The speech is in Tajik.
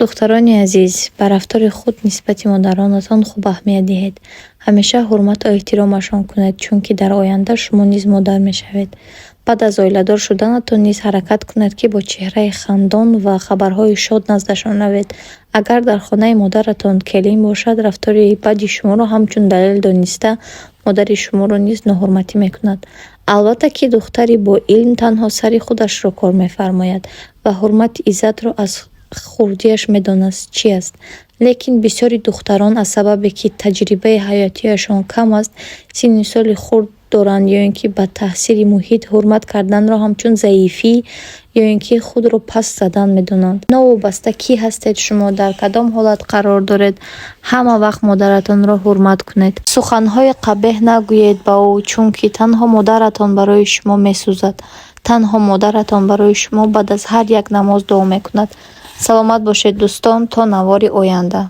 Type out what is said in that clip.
духтарони азиз, ба рафтори худ нисбати модаронатон хуб аҳамият диҳед. Ҳамеша ҳурмату эҳтиромашон кунед, чунки дар оянда шумо низ модар мешавед. Баъд аз оиладор шуданатон низ ҳаракат кунед, ки бо чеҳраи хандон ва хабарҳои шод наздашон равед. Агар дар хонаи модаратон келин бошад, рафтори бади шуморо ҳамчун далел дониста, модари шуморо низ ноҳурматӣ мекунад. Албатта ки духтари бо илм танҳо сари худашро кор мефармояд ва ҳурмати иззатро аз хурдиаш медонаст чӣ аст. Лекин бисёри духтарон аз сабабе ки таҷрибаи ҳаётияшон кам аст, синни соли хурд доранд ё ин ки ба таъсири муҳит ҳурмат карданро ҳамчун заифӣ ё ин ки худро паст задан медонанд. Новобаста кӣ ҳастед шумо, дар кадом ҳолат қарор доред, ҳама вақт модаратонро ҳурмат кунед. Суханҳои қабеҳ нагӯед ба ӯ, чунки танҳо модаратон барои шумо месӯзад. Танҳо модаратон барои шумо баъд аз ҳар як намоз дуо мекунад. Саломат бошед дӯстон, то навори оянда.